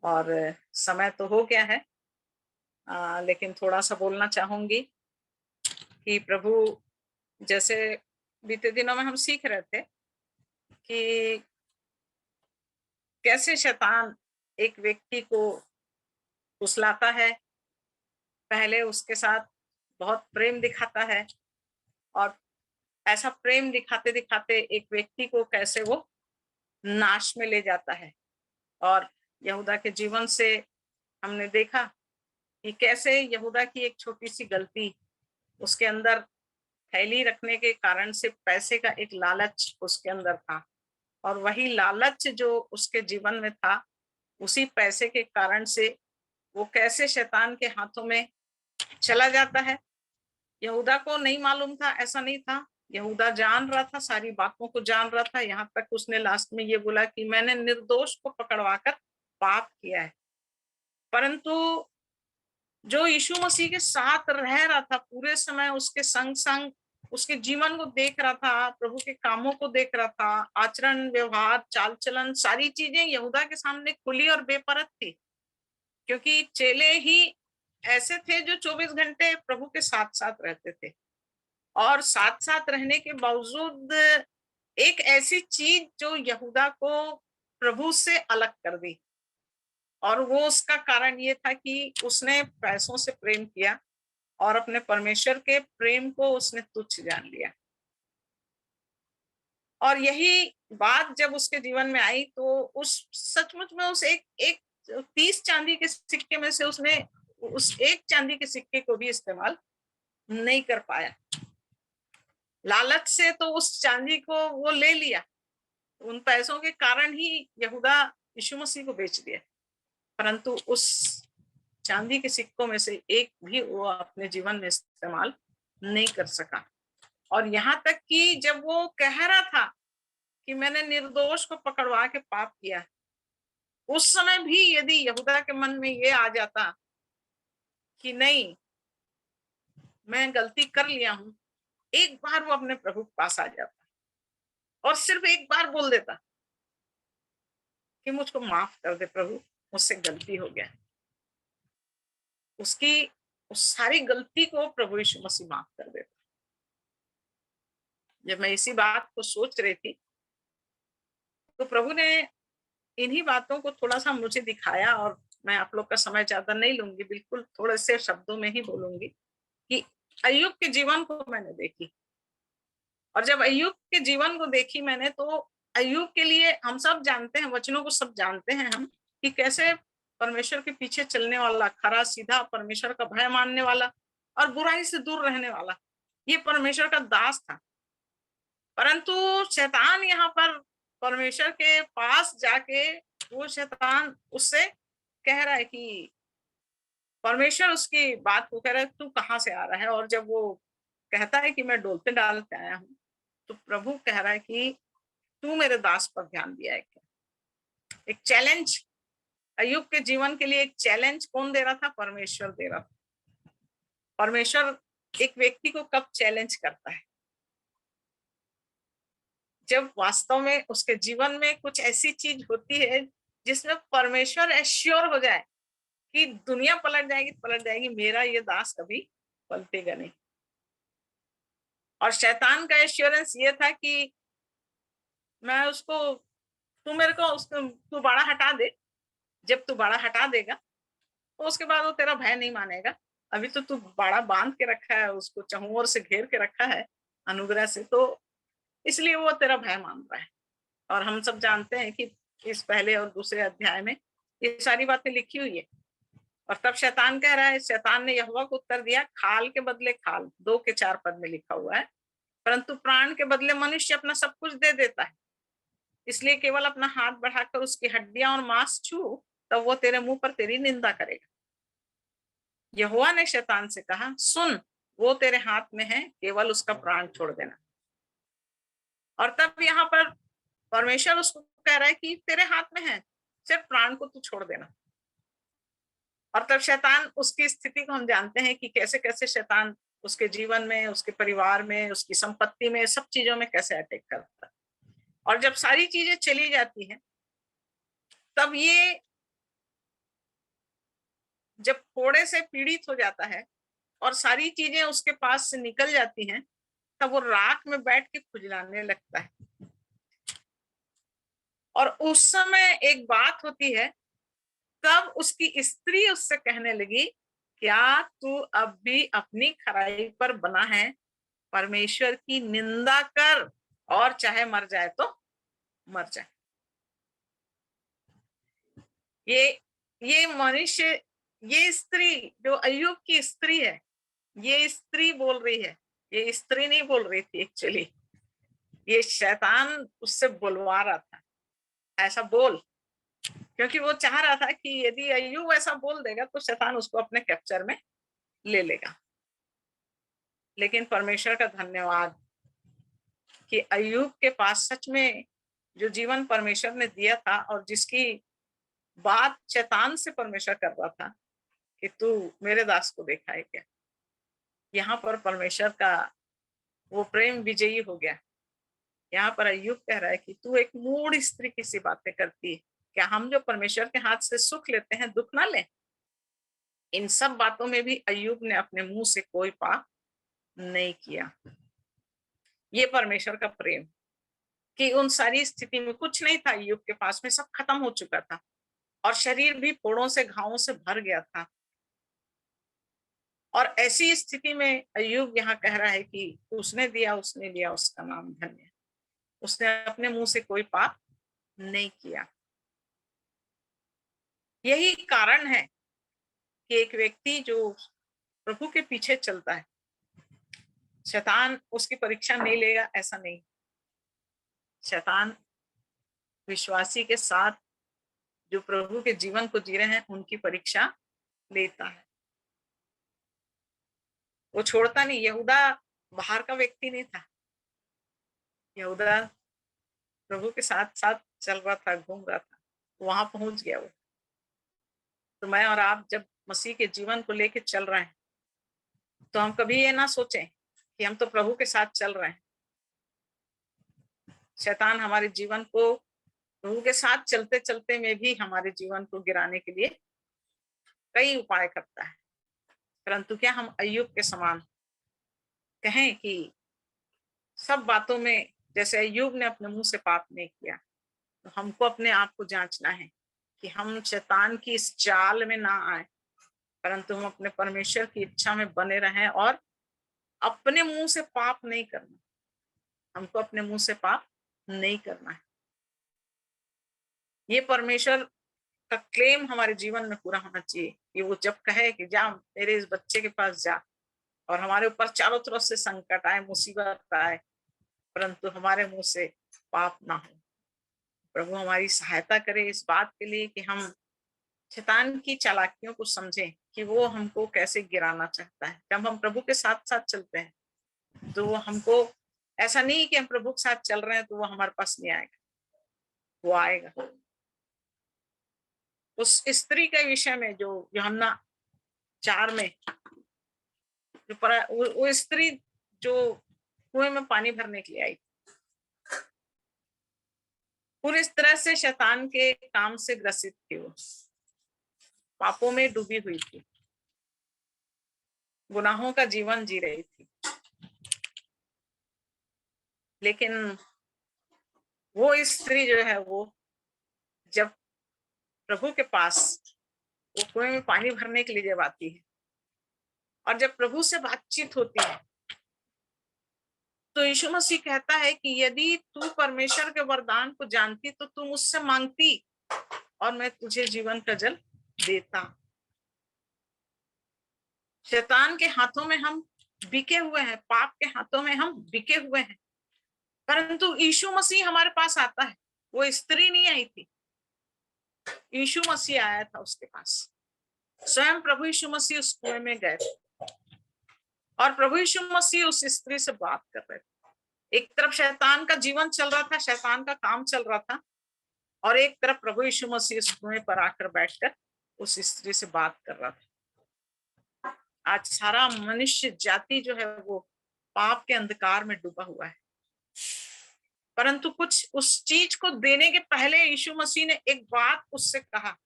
और समय तो हो गया है, लेकिन थोड़ा सा बोलना चाहूंगी कि प्रभु, जैसे बीते दिनों में हम सीख रहे थे कि कैसे शैतान एक व्यक्ति को फुसलाता है। पहले उसके साथ बहुत प्रेम दिखाता है और ऐसा प्रेम दिखाते दिखाते एक व्यक्ति को कैसे वो नाश में ले जाता है। और यहूदा के जीवन से हमने देखा कि कैसे यहूदा की एक छोटी सी गलती उसके अंदर थैली रखने के कारण से पैसे का एक लालच उसके अंदर था, और वही लालच जो उसके जीवन में था, उसी पैसे के कारण से वो कैसे शैतान के हाथों में चला जाता है। यहूदा को नहीं मालूम था, ऐसा नहीं था। यहूदा जान रहा था, सारी बातों को जान रहा था। यहाँ तक उसने लास्ट में ये बोला कि मैंने निर्दोष को पकड़वाकर पाप किया है। परंतु जो यीशु मसीह के साथ रह रहा था पूरे समय, उसके संग संग उसके जीवन को देख रहा था, प्रभु के कामों को देख रहा था, आचरण व्यवहार चाल चलन सारी चीजें यहूदा के सामने खुली और बेपरद थी, क्योंकि चेले ही ऐसे थे जो 24 घंटे प्रभु के साथ साथ रहते थे। और साथ साथ रहने के बावजूद एक ऐसी चीज जो यहूदा को प्रभु से अलग कर दी, और वो उसका कारण ये था कि उसने पैसों से प्रेम किया और अपने परमेश्वर के प्रेम को उसने तुच्छ जान लिया। और यही बात जब उसके जीवन में आई तो उस सचमुच में उस एक 30 चांदी के सिक्के में से उसने उस एक चांदी के सिक्के को भी इस्तेमाल नहीं कर पाया। लालच से तो उस चांदी को वो ले लिया, उन पैसों के कारण ही यहूदा यीशु मसीह को बेच दिया, परंतु उस चांदी के सिक्कों में से एक भी वो अपने जीवन में इस्तेमाल नहीं कर सका। और यहाँ तक कि जब वो कह रहा था कि मैंने निर्दोष को पकड़वा के पाप किया, उस समय भी यदि यहूदा के मन में ये आ जाता कि नहीं, मैं गलती कर लिया हूं, एक बार वो अपने प्रभु के पास आ जाता और सिर्फ एक बार बोल देता कि मुझको माफ कर दे प्रभु, मुझसे गलती हो गया। उसकी उस सारी गलती को प्रभु यीशु मसीह माफ कर देता। जब मैं इसी बात को सोच रही थी तो प्रभु ने इन्हीं बातों को थोड़ा सा मुझे दिखाया, और मैं आप लोग का समय ज्यादा नहीं लूंगी, बिल्कुल थोड़े से शब्दों में ही बोलूंगी कि अय्यूब के जीवन को मैंने देखी। और जब अय्यूब के जीवन को देखी मैंने, तो अय्यूब के लिए हम सब जानते हैं, वचनों को सब जानते हैं हम, कि कैसे परमेश्वर के पीछे चलने वाला, खरा सीधा, परमेश्वर का भय मानने वाला और बुराई से दूर रहने वाला, ये परमेश्वर का दास था। परंतु शैतान यहाँ पर परमेश्वर के पास जाके वो शैतान उससे कह रहा है कि परमेश्वर उसकी बात को कह रहा है तू कहाँ से आ रहा है। और जब वो कहता है कि मैं डोलते डालते आया हूँ, तो प्रभु कह रहा है कि तू मेरे दास पर ध्यान दिया है क्या। एक चैलेंज अय्यूब के जीवन के लिए, एक चैलेंज कौन दे रहा था? परमेश्वर दे रहा था। परमेश्वर एक व्यक्ति को कब चैलेंज करता है? जब वास्तव में उसके जीवन में कुछ ऐसी चीज होती है जिसमें परमेश्वर एश्योर हो जाए कि दुनिया पलट जाएगी, मेरा ये दास कभी पलटेगा नहीं। और शैतान का एश्योरेंस ये था कि मैं उसको, तू मेरे को उसको तू बाड़ा हटा दे, जब तू बाड़ा हटा देगा तो उसके बाद वो तेरा भय नहीं मानेगा। अभी तो तू बाड़ा बांध के रखा है, उसको चहुं ओर से घेर के रखा है अनुग्रह से, तो इसलिए वो तेरा भय मान रहा है। और हम सब जानते हैं कि इस पहले और दूसरे अध्याय में ये सारी बातें लिखी हुई है। और तब शैतान कह रहा है, शैतान ने यहोवा को उत्तर दिया, खाल के बदले खाल, 2 के 4 पद में लिखा हुआ है, परंतु प्राण के बदले मनुष्य अपना सब कुछ दे देता है। इसलिए केवल अपना हाथ बढ़ाकर उसकी हड्डियां और मांस छू, तब वो तेरे मुंह पर तेरी निंदा करेगा। यहोवा ने शैतान से कहा, सुन, वो तेरे हाथ में है, केवल उसका प्राण छोड़ देना। और तब यहाँ पर परमेश्वर उसको कह रहा है कि तेरे हाथ में है, सिर्फ प्राण को तू छोड़ देना। और तब शैतान, उसकी स्थिति को हम जानते हैं कि कैसे कैसे शैतान उसके जीवन में, उसके परिवार में, उसकी संपत्ति में, सब चीजों में कैसे अटैक करता है। और जब सारी चीजें चली जाती हैं, तब ये जब फोड़े से पीड़ित हो जाता है और सारी चीजें उसके पास से निकल जाती हैं, तब वो राख में बैठ के खुजलाने लगता है। और उस समय एक बात होती है, तब उसकी स्त्री उससे कहने लगी, क्या तू अब भी अपनी खराई पर बना है? परमेश्वर की निंदा कर और चाहे मर जाए तो मर जाए। ये ये मनुष्य, ये स्त्री जो अय्यूब की स्त्री है, ये स्त्री बोल रही है। ये स्त्री नहीं बोल रही थी एक्चुअली, ये शैतान उससे बुलवा रहा था, ऐसा बोल। क्योंकि वो चाह रहा था कि यदि अय्यूब ऐसा बोल देगा तो शैतान उसको अपने कैप्चर में ले लेगा। लेकिन परमेश्वर का धन्यवाद कि अय्यूब के पास सच में जो जीवन परमेश्वर ने दिया था और जिसकी बात शैतान से परमेश्वर कर रहा था कि तू मेरे दास को देखा है क्या, यहाँ पर परमेश्वर का वो प्रेम विजयी हो गया। यहाँ पर अय्यूब कह रहा है कि तू एक मूढ़ स्त्री की सी बातें करती है। क्या हम जो परमेश्वर के हाथ से सुख लेते हैं दुख ना लें? इन सब बातों में भी अय्यूब ने अपने मुंह से कोई पाप नहीं किया। ये परमेश्वर का प्रेम कि उन सारी स्थिति में कुछ नहीं था अय्यूब के पास में, सब खत्म हो चुका था और शरीर भी फोड़ों से घावों से भर गया था। और ऐसी स्थिति में अय्यूब यहाँ कह रहा है कि उसने दिया उसने लिया, उसका नाम धन्य। उसने अपने मुंह से कोई पाप नहीं किया। यही कारण है कि एक व्यक्ति जो प्रभु के पीछे चलता है, शैतान उसकी परीक्षा नहीं लेगा ऐसा नहीं। शैतान विश्वासी के साथ जो प्रभु के जीवन को जी रहे हैं उनकी परीक्षा लेता है, वो छोड़ता नहीं। यहूदा बाहर का व्यक्ति नहीं था, यहूदा प्रभु के साथ साथ चल रहा था, घूम रहा था, वहां पहुंच गया वो। तो मैं और आप जब मसीह के जीवन को लेके चल रहे हैं तो हम कभी ये ना सोचें कि हम तो प्रभु के साथ चल रहे हैं। शैतान हमारे जीवन को प्रभु के साथ चलते चलते में भी हमारे जीवन को गिराने के लिए कई उपाय करता है। परंतु क्या हम अय्यूब के समान कहें कि सब बातों में जैसे अय्यूब ने अपने मुंह से पाप नहीं किया, तो हमको अपने आप को जांचना है कि हम शैतान की इस चाल में ना आए, परंतु हम अपने परमेश्वर की इच्छा में बने रहें और अपने मुंह से पाप नहीं करना। हमको अपने मुंह से पाप नहीं करना है। ये परमेश्वर का क्लेम हमारे जीवन में पूरा होना चाहिए कि वो जब कहे कि जा मेरे इस बच्चे के पास जा, और हमारे ऊपर चारों तरफ से संकट आए, मुसीबत आए, परंतु हमारे मुंह से पाप ना हो। प्रभु हमारी सहायता करे इस बात के लिए कि हम शैतान की चालाकियों को समझें कि वो हमको कैसे गिराना चाहता है। जब हम प्रभु के साथ साथ चलते हैं तो वो हमको, ऐसा नहीं कि हम प्रभु के साथ चल रहे हैं तो वो हमारे पास नहीं आएगा, वो आएगा। उस स्त्री के विषय में जो यूहन्ना 4 में जो वो स्त्री जो कुएं में पानी भरने के लिए आई, पूरी तरह से शैतान के काम से ग्रसित थी। वो पापों में डूबी हुई थी, गुनाहों का जीवन जी रही थी। लेकिन वो स्त्री जो है, वो जब प्रभु के पास वो कुएं में पानी भरने के लिए जब आती है और जब प्रभु से बातचीत होती है, तो यीशु मसीह कहता है कि यदि तू परमेश्वर के वरदान को जानती तो तू मुझसे मांगती और मैं तुझे जीवन का जल देता। शैतान के हाथों में हम बिके हुए हैं, पाप के हाथों में हम बिके हुए हैं, परंतु यीशु मसीह हमारे पास आता है। वो स्त्री नहीं आई थी, यीशु मसीह आया था उसके पास। स्वयं प्रभु यीशु मसीह उस कुएं में गए और प्रभु यीशु मसीह उस स्त्री से बात कर रहे थे। एक तरफ शैतान का जीवन चल रहा था, शैतान का काम चल रहा था, और एक तरफ प्रभु यीशु मसीह उस कुएं पर आकर बैठकर उस स्त्री से बात कर रहा था। आज सारा मनुष्य जाति जो है वो पाप के अंधकार में डूबा हुआ है, परंतु कुछ उस चीज को देने के पहले यीशु मसीह ने एक बात उससे कहा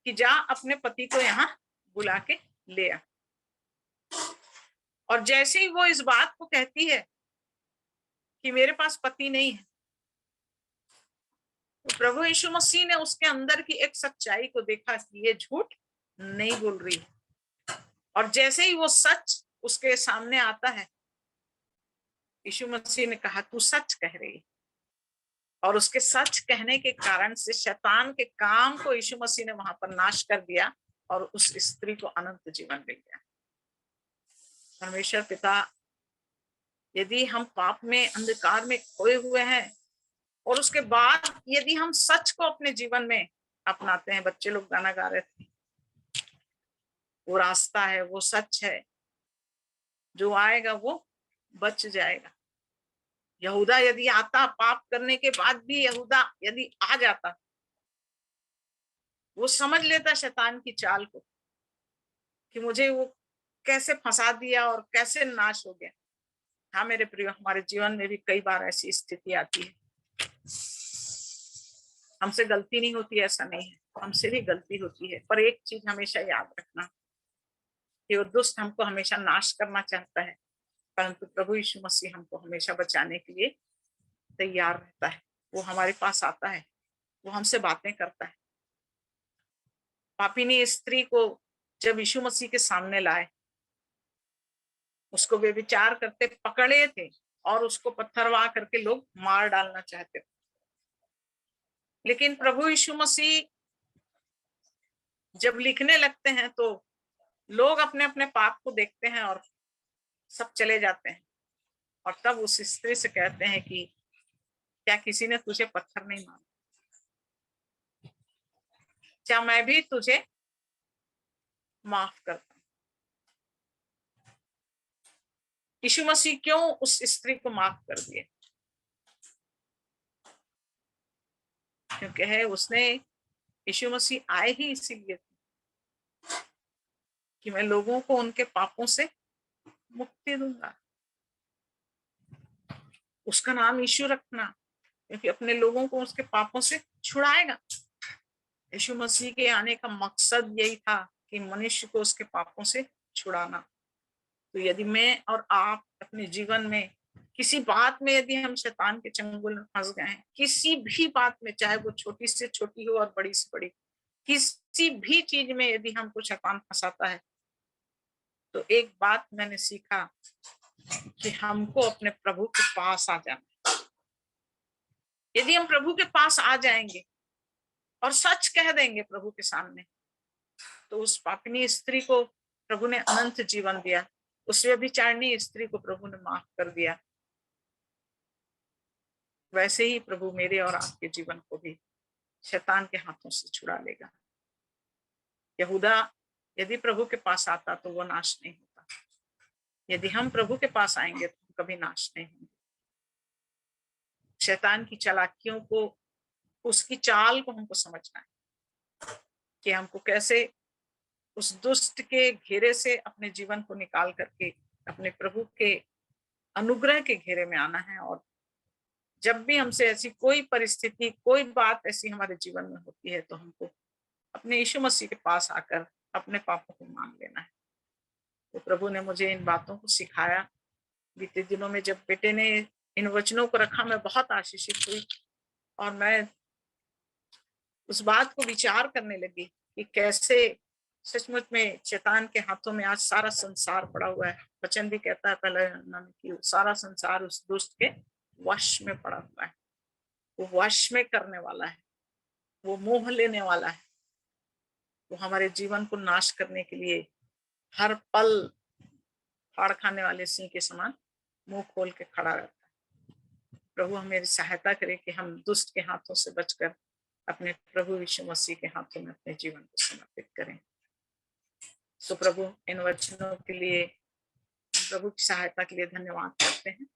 कि जा अपने पति को यहाँ बुला के ले आ। और जैसे ही वो इस बात को कहती है कि मेरे पास पति नहीं है, तो प्रभु यीशु मसीह ने उसके अंदर की एक सच्चाई को देखा कि ये झूठ नहीं बोल रही। और जैसे ही वो सच उसके सामने आता है, यीशु मसीह ने कहा तू सच कह रही। और उसके सच कहने के कारण से शैतान के काम को यीशु मसीह ने वहां पर नाश कर दिया और उस स्त्री को अनंत जीवन मिल गया। परमेश्वर पिता, यदि हम पाप में, अंधकार में खोए हुए हैं और उसके बाद यदि हम सच को अपने जीवन में अपनाते हैं, बच्चे लोग गाना गा रहे थे, वो रास्ता है, वो सच है, जो आएगा वो बच जाएगा। यहूदा यदि आता, पाप करने के बाद भी यहूदा यदि आ जाता, वो समझ लेता शैतान की चाल को कि मुझे वो कैसे फंसा दिया और कैसे नाश हो गया। हाँ मेरे प्रिय, हमारे जीवन में भी कई बार ऐसी स्थिति आती है। हमसे गलती नहीं होती ऐसा नहीं है, हमसे भी गलती होती है, पर एक चीज हमेशा याद रखना कि वो दुष्ट हमको हमेशा नाश करना चाहता है, परंतु प्रभु यीशु मसीह हमको हमेशा बचाने के लिए तैयार रहता है। वो हमारे पास आता है, वो हमसे बातें करता है। पापिनी स्त्री को जब यीशु मसीह के सामने लाए, उसको वे विचार करते पकड़े थे और उसको पत्थरवा करके लोग मार डालना चाहते थे। लेकिन प्रभु यीशु मसीह जब लिखने लगते हैं तो लोग अपने अपने पाप को देखते हैं और सब चले जाते हैं। और तब उस स्त्री से कहते हैं कि क्या किसी ने तुझे पत्थर नहीं मारा? क्या मैं भी तुझे माफ करता हूं? यीशु मसीह क्यों उस स्त्री को माफ कर दिए? क्योंकि है उसने, यीशु मसीह आए ही इसीलिए कि मैं लोगों को उनके पापों से मुक्ति दूंगा। उसका नाम यीशु रखना, क्योंकि अपने लोगों को उसके पापों से छुड़ाएगा। यीशु मसीह के आने का मकसद यही था कि मनुष्य को उसके पापों से छुड़ाना। तो यदि मैं और आप अपने जीवन में किसी बात में यदि हम शैतान के चंगुल में फंस गए हैं, किसी भी बात में, चाहे वो छोटी से छोटी हो और बड़ी से बड़ी, किसी भी चीज में यदि हमको शैतान फंसाता है, तो एक बात मैंने सीखा कि हमको अपने प्रभु के पास आ जाना। यदि हम प्रभु के पास आ जाएंगे और सच कह देंगे प्रभु के सामने, तो उस पापिनी स्त्री को प्रभु ने अनंत जीवन दिया, उस व्यभिचारिणी स्त्री को प्रभु ने माफ कर दिया। वैसे ही प्रभु मेरे और आपके जीवन को भी शैतान के हाथों से छुड़ा लेगा। यहूदा यदि प्रभु के पास आता तो वो नाश नहीं होता। यदि हम प्रभु के पास आएंगे तो कभी नाश नहीं होंगे। शैतान की चालाकियों को, उसकी चाल को हमको समझना है कि हमको कैसे उस दुष्ट के घेरे से अपने जीवन को निकाल करके अपने प्रभु के अनुग्रह के घेरे में आना है। और जब भी हमसे ऐसी कोई परिस्थिति, कोई बात ऐसी हमारे जीवन में होती है, तो हमको अपने यीशु मसीह के पास आकर अपने पापों को मान लेना है। तो प्रभु ने मुझे इन बातों को सिखाया। बीते दिनों में जब बेटे ने इन वचनों को रखा, मैं बहुत आशीषित हुई और मैं उस बात को विचार करने लगी कि कैसे सचमुच में शैतान के हाथों में आज सारा संसार पड़ा हुआ है। वचन भी कहता है पहले कि सारा संसार उस दुष्ट के वश में पड़ा हुआ है। वो वश में करने वाला है, वो मोह लेने वाला है, वो हमारे जीवन को नाश करने के लिए हर पल फाड़ खाने वाले सिंह के समान मुंह खोल के खड़ा रहता है। प्रभु हमें सहायता करे कि हम दुष्ट के हाथों से बचकर अपने प्रभु यीशु मसीह के हाथों में अपने जीवन को समर्पित करें। सो प्रभु इन वचनों के लिए, प्रभु की सहायता के लिए धन्यवाद करते हैं।